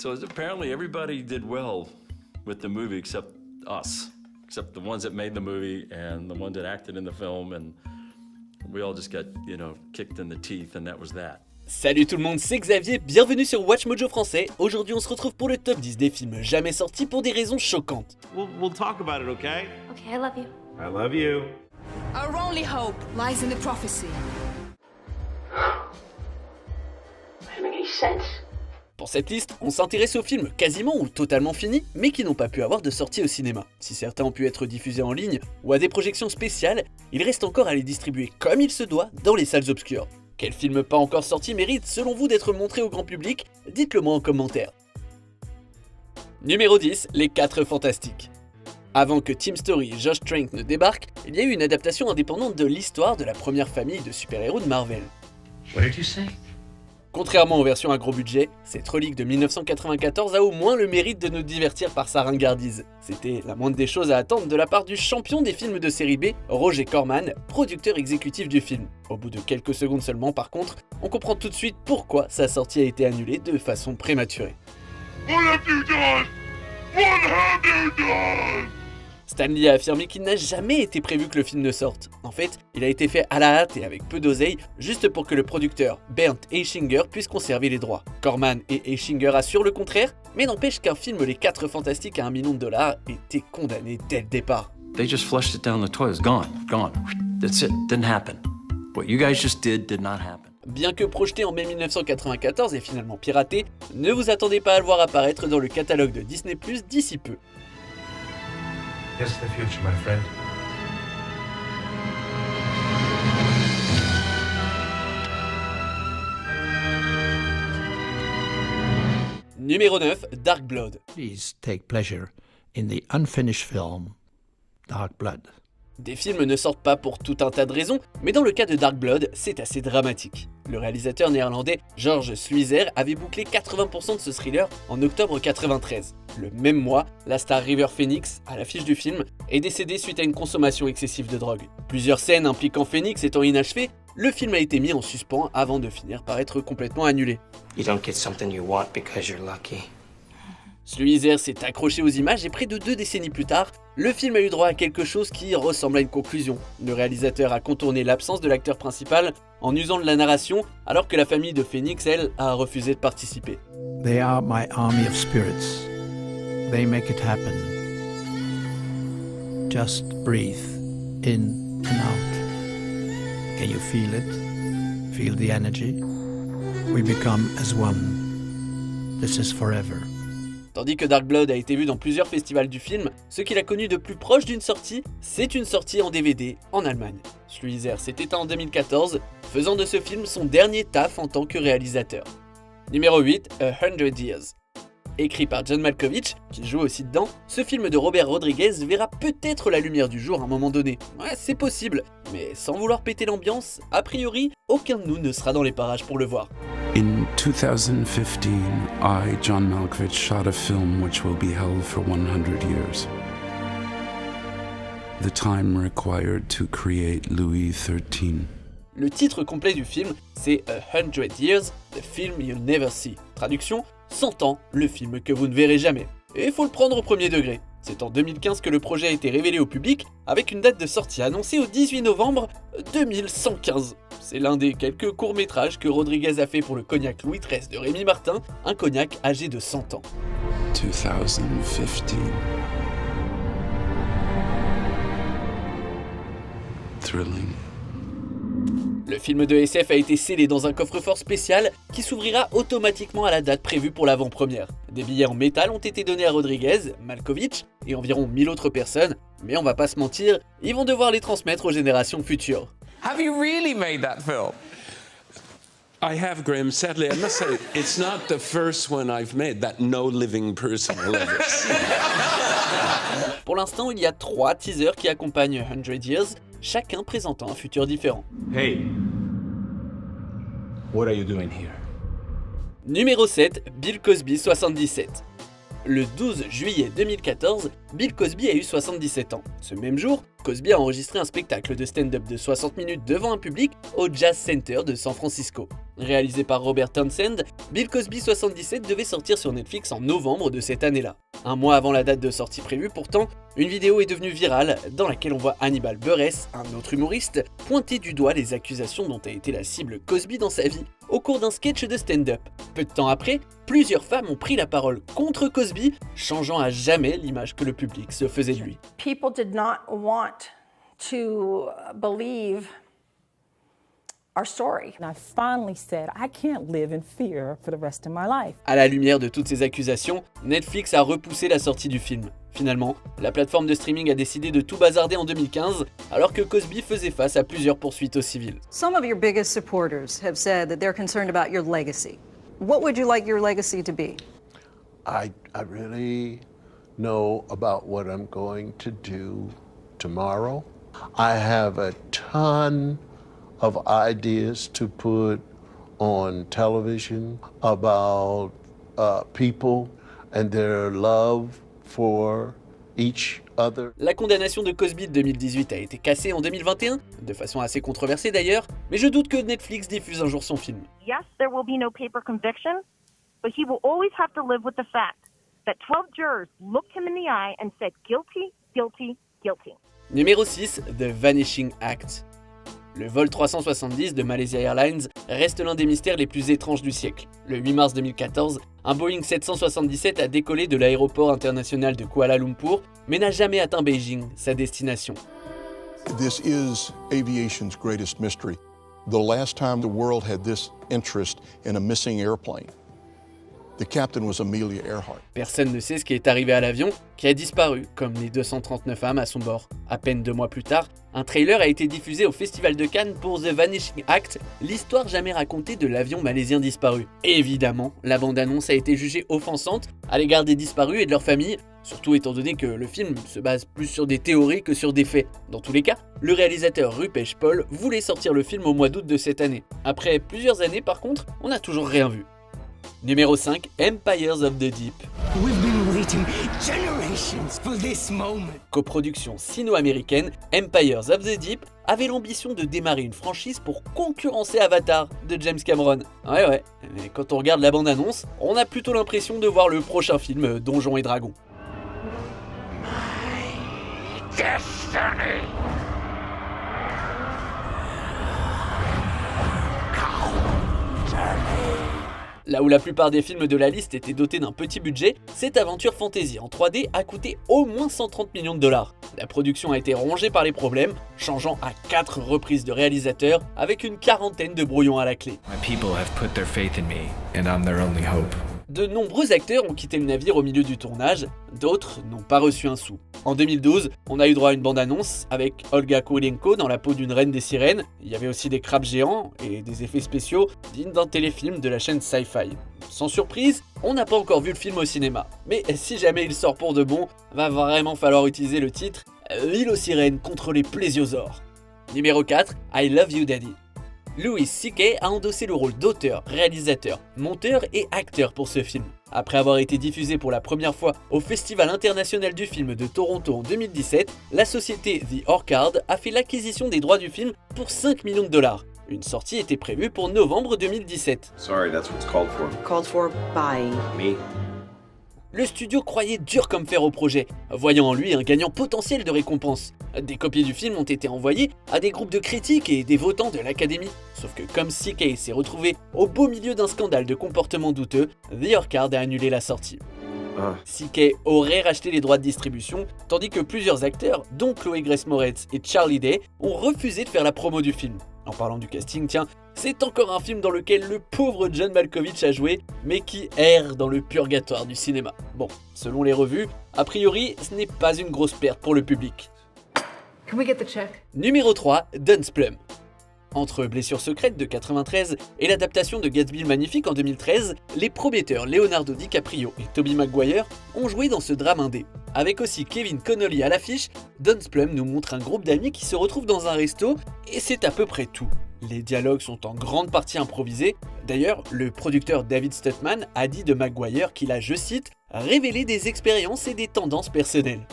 So apparently everybody did well with the movie except us, except the ones that made the movie and the ones that acted in the film, and we all just got, kicked in the teeth, and that was that. Salut tout le monde, c'est Xavier, bienvenue sur Watch Mojo français. Aujourd'hui on se retrouve pour le top 10 des films jamais sortis pour des raisons choquantes. We'll talk about it, okay? Okay, I love you. I love you. Our only hope lies in the prophecy. Doesn't make any sense. Pour cette liste, on s'intéresse aux films quasiment ou totalement finis, mais qui n'ont pas pu avoir de sortie au cinéma. Si certains ont pu être diffusés en ligne ou à des projections spéciales, il reste encore à les distribuer comme il se doit dans les salles obscures. Quel film pas encore sorti mérite, selon vous, d'être montré au grand public? Dites-le moi en commentaire. Numéro 10, Les 4 Fantastiques. Avant que Tim Story et Josh Trank ne débarquent, il y a eu une adaptation indépendante de l'histoire de la première famille de super-héros de Marvel. What did you say? Contrairement aux versions à gros budget, cette relique de 1994 a au moins le mérite de nous divertir par sa ringardise. C'était la moindre des choses à attendre de la part du champion des films de série B, Roger Corman, producteur exécutif du film. Au bout de quelques secondes seulement par contre, on comprend tout de suite pourquoi sa sortie a été annulée de façon prématurée. What have you done? What have you done? Stan Lee a affirmé qu'il n'a jamais été prévu que le film ne sorte. En fait, il a été fait à la hâte et avec peu d'oseille, juste pour que le producteur Bernd Eichinger puisse conserver les droits. Corman et Eichinger assurent le contraire, mais n'empêche qu'un film Les 4 Fantastiques à $1 million était condamné dès le départ. They just flushed it down the toilet. It's gone. That's it. Didn't happen. What you guys just did not happen. Bien que projeté en mai 1994 et finalement piraté, ne vous attendez pas à le voir apparaître dans le catalogue de Disney+ d'ici peu. Guess the future, my friend. Numéro 9, Dark Blood. Please take pleasure in the unfinished film Dark Blood. Des films ne sortent pas pour tout un tas de raisons, mais dans le cas de Dark Blood, c'est assez dramatique. Le réalisateur néerlandais George Sluizer avait bouclé 80% de ce thriller en octobre 93. Le même mois, la star River Phoenix, à l'affiche du film, est décédée suite à une consommation excessive de drogue. Plusieurs scènes impliquant Phoenix étant inachevées, le film a été mis en suspens avant de finir par être complètement annulé. You don't get something you want because you're lucky. Sluizer s'est accroché aux images et près de 2 décennies plus tard, le film a eu droit à quelque chose qui ressemble à une conclusion. Le réalisateur a contourné l'absence de l'acteur principal en usant de la narration, alors que la famille de Phoenix, elle, a refusé de participer. They are my army of spirits. They make it happen. Just breathe in and out. Can you feel it? Feel the energy? We become as one. This is forever. Tandis que Dark Blood a été vu dans plusieurs festivals du film, ce qu'il a connu de plus proche d'une sortie, c'est une sortie en DVD en Allemagne. Sluizer s'est éteint en 2014, faisant de ce film son dernier taf en tant que réalisateur. Numéro 8, A Hundred Years. Écrit par John Malkovich, qui joue aussi dedans, ce film de Robert Rodriguez verra peut-être la lumière du jour à un moment donné. Ouais, c'est possible, mais sans vouloir péter l'ambiance, a priori, aucun de nous ne sera dans les parages pour le voir. In 2015, I, John Malkovich, shot a film which will be held for 100 years. The time required to create Louis XIII. Le titre complet du film, c'est A Hundred Years, The Film You'll Never See. Traduction, 100 ans, le film que vous ne verrez jamais. Et il faut le prendre au premier degré. C'est en 2015 que le projet a été révélé au public, avec une date de sortie annoncée au 18 novembre 2115. C'est l'un des quelques courts-métrages que Rodriguez a fait pour le cognac Louis XIII de Rémi Martin, un cognac âgé de 100 ans. 2015. Thrilling. Le film de SF a été scellé dans un coffre-fort spécial qui s'ouvrira automatiquement à la date prévue pour l'avant-première. Des billets en métal ont été donnés à Rodriguez, Malkovich et environ 1000 autres personnes, mais on va pas se mentir, ils vont devoir les transmettre aux générations futures. Have you really made that film? I have, Graham. Sadly, I must say, it's not the first one I've made that no living person will ever see. Pour l'instant, il y a 3 teasers qui accompagnent 100 Years, chacun présentant un futur différent. Hey, what are you doing here? Numéro 7, Bill Cosby 77. Le 12 juillet 2014, Bill Cosby a eu 77 ans. Ce même jour, Cosby a enregistré un spectacle de stand-up de 60 minutes devant un public au Jazz Center de San Francisco. Réalisé par Robert Townsend, Bill Cosby 77 devait sortir sur Netflix en novembre de cette année-là. Un mois avant la date de sortie prévue, pourtant, une vidéo est devenue virale dans laquelle on voit Hannibal Buress, un autre humoriste, pointer du doigt les accusations dont a été la cible Cosby dans sa vie au cours d'un sketch de stand-up. Peu de temps après, plusieurs femmes ont pris la parole contre Cosby, changeant à jamais l'image que le public se faisait de lui. People did not want to believe our story. And I finally said, I can't live in fear for the rest of my life. À la lumière de toutes ces accusations, Netflix a repoussé la sortie du film. Finalement, la plateforme de streaming a décidé de tout bazarder en 2015, alors que Cosby faisait face à plusieurs poursuites au civil. Some of your biggest supporters have said that they're concerned about your legacy. What would you like your legacy to be? I really know about what I'm going to do tomorrow. I have a ton of ideas to put on television about people and their love for each other. La condamnation de Cosby de 2018 a été cassée en 2021, de façon assez controversée d'ailleurs, mais je doute que Netflix diffuse un jour son film. Yes, there will be no paper conviction, but he will always have to live with the fact that 12 jurors looked him in the eye and said guilty, guilty, guilty. Numéro 6, The Vanishing Act. Le vol 370 de Malaysia Airlines reste l'un des mystères les plus étranges du siècle. Le 8 mars 2014, un Boeing 777 a décollé de l'aéroport international de Kuala Lumpur, mais n'a jamais atteint Beijing, sa destination. This is aviation's greatest mystery. The last time the world had this interest in a missing airplane, the captain was Amelia Earhart. Personne ne sait ce qui est arrivé à l'avion, qui a disparu, comme les 239 âmes à son bord. À peine 2 mois plus tard, un trailer a été diffusé au Festival de Cannes pour The Vanishing Act, l'histoire jamais racontée de l'avion malaisien disparu. Et évidemment, la bande-annonce a été jugée offensante à l'égard des disparus et de leurs familles, surtout étant donné que le film se base plus sur des théories que sur des faits. Dans tous les cas, le réalisateur Rupesh Paul voulait sortir le film au mois d'août de cette année. Après plusieurs années par contre, on n'a toujours rien vu. Numéro 5, Empires of the Deep. We've been waiting generations for this moment. Coproduction sino-américaine, Empires of the Deep avait l'ambition de démarrer une franchise pour concurrencer Avatar de James Cameron. Ouais, mais quand on regarde la bande-annonce, on a plutôt l'impression de voir le prochain film Donjons et Dragons. Destiny. Là où la plupart des films de la liste étaient dotés d'un petit budget, cette aventure fantasy en 3D a coûté au moins 130 millions de dollars. La production a été rongée par les problèmes, changeant à 4 reprises de réalisateurs avec une quarantaine de brouillons à la clé. My people have put their faith in me, and I'm their only hope. De nombreux acteurs ont quitté le navire au milieu du tournage, d'autres n'ont pas reçu un sou. En 2012, on a eu droit à une bande-annonce avec Olga Kurylenko dans la peau d'une reine des sirènes. Il y avait aussi des crabes géants et des effets spéciaux dignes d'un téléfilm de la chaîne Sci-Fi. Sans surprise, on n'a pas encore vu le film au cinéma. Mais si jamais il sort pour de bon, va vraiment falloir utiliser le titre « L'île aux sirènes contre les plésiosaures ». Numéro 4, I Love You Daddy. Louis C.K. a endossé le rôle d'auteur, réalisateur, monteur et acteur pour ce film. Après avoir été diffusé pour la première fois au Festival international du film de Toronto en 2017, la société The Orchard a fait l'acquisition des droits du film pour 5 millions de dollars. Une sortie était prévue pour novembre 2017. Sorry, that's what's called for. Called for by Me. Le studio croyait dur comme fer au projet, voyant en lui un gagnant potentiel de récompense. Des copies du film ont été envoyées à des groupes de critiques et des votants de l'Académie. Sauf que comme C.K. s'est retrouvé au beau milieu d'un scandale de comportement douteux, The Orchard a annulé la sortie. C.K. aurait racheté les droits de distribution, tandis que plusieurs acteurs, dont Chloé Grace Moretz et Charlie Day, ont refusé de faire la promo du film. En parlant du casting, tiens, c'est encore un film dans lequel le pauvre John Malkovich a joué, mais qui erre dans le purgatoire du cinéma. Bon, selon les revues, a priori, ce n'est pas une grosse perte pour le public. Can we get the check? Numéro 3, Duns Plum. Entre Blessure secrète de 93 et l'adaptation de Gatsby le Magnifique en 2013, les prometteurs Leonardo DiCaprio et Tobey Maguire ont joué dans ce drame indé. Avec aussi Kevin Connolly à l'affiche, Duns Plum nous montre un groupe d'amis qui se retrouvent dans un resto et c'est à peu près tout. Les dialogues sont en grande partie improvisés. D'ailleurs, le producteur David Stuntman a dit de Maguire qu'il a, je cite, révélé des expériences et des tendances personnelles.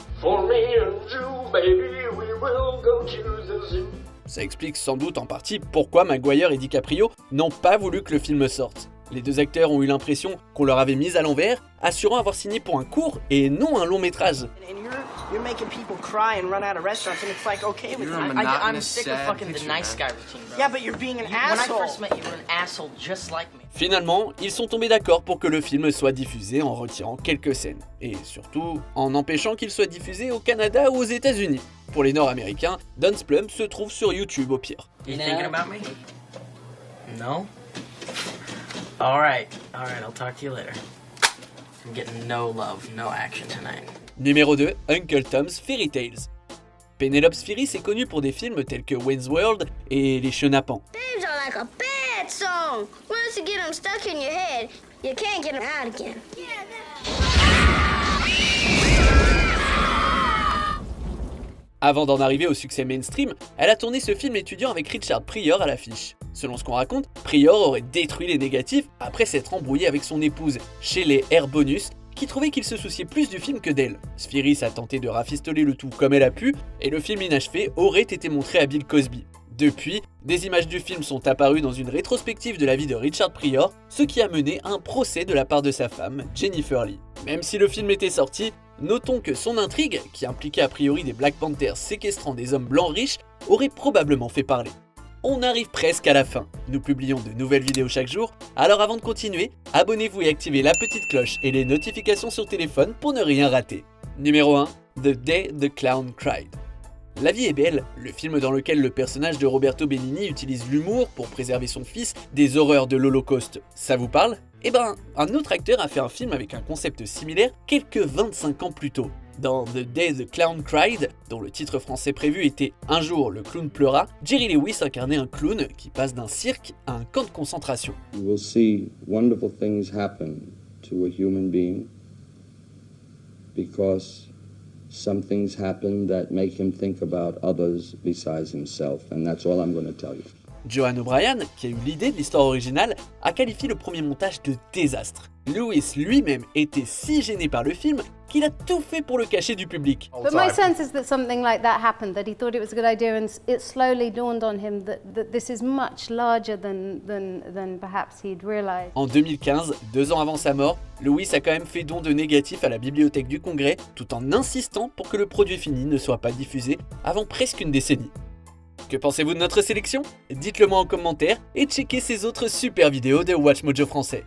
Ça explique sans doute en partie pourquoi Maguire et DiCaprio n'ont pas voulu que le film sorte. Les deux acteurs ont eu l'impression qu'on leur avait mis à l'envers, assurant avoir signé pour un court et non un long métrage. You're making people cry and run out of restaurants, and it's like, okay with me. I'm sick of fucking the nice guy routine, bro. Yeah, but you're being an asshole. When I first met you, were an asshole just like me. Finalement, ils sont tombés d'accord pour que le film soit diffusé en retirant quelques scènes. Et surtout, en empêchant qu'il soit diffusé au Canada ou aux États-Unis. Pour les Nord-Américains, Don's Plum se trouve sur YouTube au pire. You thinking about me? No? Alright, I'll talk to you later. I'm getting no love, no action tonight. Numéro 2, Uncle Tom's Fairy Tales. Penelope Spheeris est connue pour des films tels que Wayne's World et Les Chenapans. Babes are like a bad song. Once you get them stuck in your head, you can't get them out again. Avant d'en arriver au succès mainstream, elle a tourné ce film étudiant avec Richard Pryor à l'affiche. Selon ce qu'on raconte, Pryor aurait détruit les négatifs après s'être embrouillé avec son épouse, Shelley Air Bonus, qui trouvait qu'il se souciait plus du film que d'elle. Spheeris a tenté de rafistoler le tout comme elle a pu, et le film inachevé aurait été montré à Bill Cosby. Depuis, des images du film sont apparues dans une rétrospective de la vie de Richard Pryor, ce qui a mené à un procès de la part de sa femme, Jennifer Lee. Même si le film était sorti, notons que son intrigue, qui impliquait a priori des Black Panthers séquestrant des hommes blancs riches, aurait probablement fait parler. On arrive presque à la fin. Nous publions de nouvelles vidéos chaque jour, alors avant de continuer, abonnez-vous et activez la petite cloche et les notifications sur téléphone pour ne rien rater. Numéro 1, The Day the Clown Cried. La vie est belle, le film dans lequel le personnage de Roberto Benigni utilise l'humour pour préserver son fils des horreurs de l'Holocauste. Ça vous parle ? Eh ben, un autre acteur a fait un film avec un concept similaire quelques 25 ans plus tôt. Dans The Day the Clown Cried, dont le titre français prévu était Un jour le clown pleura, Jerry Lewis incarnait un clown qui passe d'un cirque à un camp de concentration. You will see wonderful things happen to a human being because some things happen that make him think about others besides himself, and that's all I'm going to tell you. Joan O'Brien, qui a eu l'idée de l'histoire originale, a qualifié le premier montage de désastre. Lewis lui-même était si gêné par le film qu'il a tout fait pour le cacher du public. But my sense is that something like that happened, that he thought it was a good idea, and it slowly dawned on him that this is much larger than perhaps he'd realized. En 2015, 2 ans avant sa mort, Lewis a quand même fait don de négatifs à la bibliothèque du Congrès, tout en insistant pour que le produit fini ne soit pas diffusé avant presque une décennie. Que pensez-vous de notre sélection ? Dites-le moi en commentaire et checkez ces autres super vidéos de Watch Mojo français.